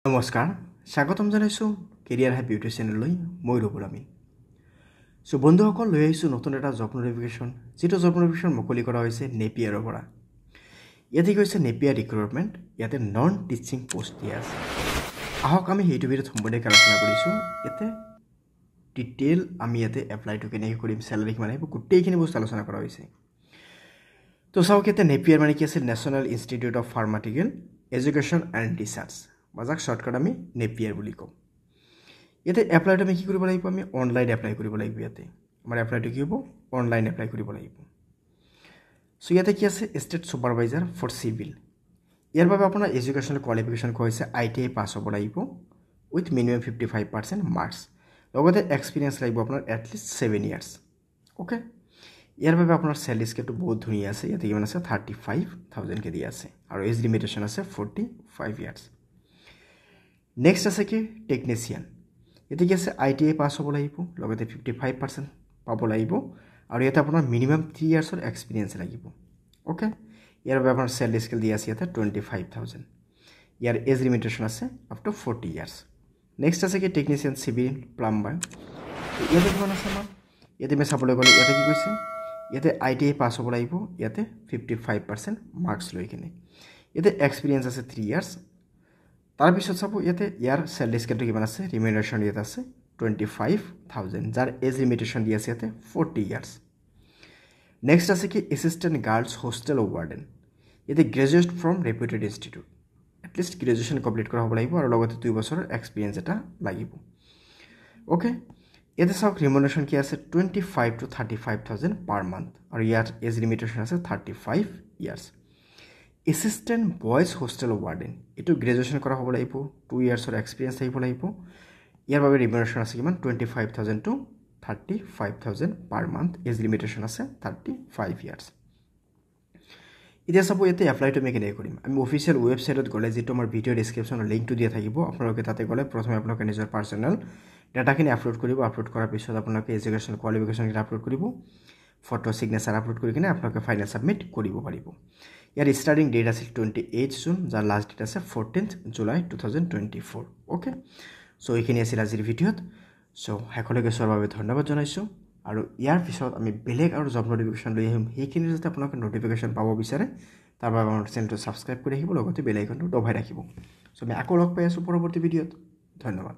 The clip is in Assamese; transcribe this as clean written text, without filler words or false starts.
নমস্কাৰ স্বাগতম জনাইছো কেৰিয়াৰ হাব ইউটিউব চেনেললৈ মই ৰবুল আমিন সো বন্ধুসকল লৈ আহিছো নতুন এটা জব নোটিফিকেশন যেটো জব নোটিফিকেশন মুকলি কৰা হৈছে নেপিয়াৰৰ পৰা ইয়াতে কৈছে নেপিয়াৰ ৰিক্ৰুটমেন্ট ইয়াতে নন টিচিং পোষ্ট দিয়া আছে আহক আমি হেতু ভিডিঅ সম্বন্ধে আলোচনা কৰিছো ইয়াতে ডিটেইল আমি ইয়াতে এপ্লাই টু কেনে কৰিম স্যালাৰি কিমান আহিব গোটেইখিনি বস্তু আলোচনা কৰা হৈছে তো চাওক ইয়াতে নেপিয়াৰ মানে কি আছে national institute of pharmaceutical education and research বাজাক শৰ্টকাট আমি নেপিয়াৰ বুলি কম ইয়াতে এপ্লাইটো আমি কি কৰিব লাগিব আমি অনলাইন এপ্লাই কৰিব লাগিব ইয়াতে আমাৰ এপ্লাইটো কি হ'ব অনলাইন এপ্লাই কৰিব লাগিব সো ইয়াতে কি আছে ষ্টেট সুপাৰভাইজাৰ ফৰ সিভিল ইয়াৰ বাবে আপোনাৰ এডুকেশ্যনাল কোৱালিফিকেশ্যন কৈছে আইটিআই পাছ হ'ব লাগিব উইথ মিনিমাম 55% মাৰ্কস লগতে এক্সপেৰিয়েন্স লাগিব আপোনাৰ এটলিষ্ট 7 ইয়াৰ্স ওকে ইয়াৰ বাবে আপোনাৰ স্যালাৰি স্কেলটো বহুত ধুনীয়া আছে ইয়াতে কিমান আছে 35000 কে দিয়া আছে আৰু এজ লিমিটেশন আছে 45 ইয়াৰ্স নেক্সট আছে কি টেকনিশিয়ান এতে কি আছে আইটিআই পাস হ'ব লাগিব লগতে 55% পাব লাগিব আৰু ইয়াতে আপোনাৰ মিনিমাম 3 ইয়াৰ্সৰ এক্সপেৰিয়েন্স লাগিব ওকে ইয়াৰ বাবে আপোনাৰ স্যালাৰি স্কেল দিয়া আছে ইয়াতে 25000 ইয়াৰ এজ লিমিটেশন আছে আপ টু 40 ইয়াৰ্স নেক্সট আছে কি টেকনিশিয়ান সিভিল প্লাম্বাৰ ইয়াতে কিমান আছে আমাৰ ইয়াতে আমি চাবলৈ গ'লে ইয়াতে কি কৈছে ইয়াতে আইটিআই পাস হ'ব লাগিব ইয়াতে 55% মাৰ্কস লৈ কিনে ইয়াতে এক্সপেৰিয়েন্স আছে 3 ইয়াৰ্স তাৰ পিছত চাব ইয়াতে ইয়াৰ স্যালাৰি স্কেলটো কিমান আছে ৰিমিনাৰেশন ইয়াতে আছে 25000 যাৰ এজ লিমিটেশন দিয়া আছে ইয়াতে 40 ইয়াৰ্স নেক্সট আছে কি অ্যাসিস্ট্যান্ট গাৰ্লস হোস্টেল ওয়াৰ্ডেন ইয়াতে graduate from reputed institute at least graduation complete কৰা হ'ব লাগিব আৰু লগতে 2 বছৰৰ এক্সপেৰিয়েন্স এটা লাগিব ওকে ইয়াতে চাওক ৰিমিনাৰেশন কি আছে 25 to 35000 পাৰ মান্থ আৰু ইয়াৰ এজ লিমিটেশন আছে 35 ইয়াৰ্স অ্যাসিস্ট্যান্ট বয়েজ হোস্টেল ওয়াৰ্ডেন এটো গ্ৰেজুৱেচন কৰা হ'ব লাগিব 2 ইয়াৰ্সৰ এক্সপেৰিয়েন্স থাকিব লাগিব ইয়াৰ বাবে ৰিমিনাৰেশন আছে কিমান 25000 to 35000 per month age limitation আছে 35 ইয়াৰ্স এতিয়া চাব ইয়াতে এপ্লাইটো আমি কেনে কৰিম আমি অফিচিয়েল ওয়েবসাইটত গলে যেটো আমাৰ ভিডিও ডেসক্ৰিপচনৰ লিংকটো দিয়া থাকিব আপোনালোকে তাতে গলে প্ৰথমে আপোনালোকে নিজৰ পাৰ্সোনাল ডাটাখিনি আপলোড কৰিব আপলোড কৰাৰ পিছত আপোনালোকে এডুকেশ্যন কোৱালিফিকেশ্যন আপলোড কৰিব ফটো সিগনেচাৰ আপলোড কৰি কিনে আপোনালোকে ফাইনেল সাবমিট কৰিব পাৰিব ইয়াৰ ষ্টাৰ্টিং ডেট আছে 28 জুন যাৰ লাষ্ট ডেট আছে 14th জুলাই 2024 ওকে সো এইখিনি আছিল আজিৰ ভিডিওত সো হেকলৈকে চোৱাৰ বাবে ধন্যবাদ জনাইছো আৰু ইয়াৰ পিছত আমি বেলেগ আৰু জব নোটিফিকেশ্যন লৈ আহিম সেইখিনি যাতে আপোনালোকে নোটিফিকেশ্যন পাব বিচাৰে তাৰ বাবে আমাৰ চেনেলটো সাবস্ক্ৰাইব কৰি ৰাখিব লগতে বেল আইকনটো দবাই ৰাখিব সো আমি আকৌ লগ পাই আছো পৰৱৰ্তী ভিডিওত ধন্যবাদ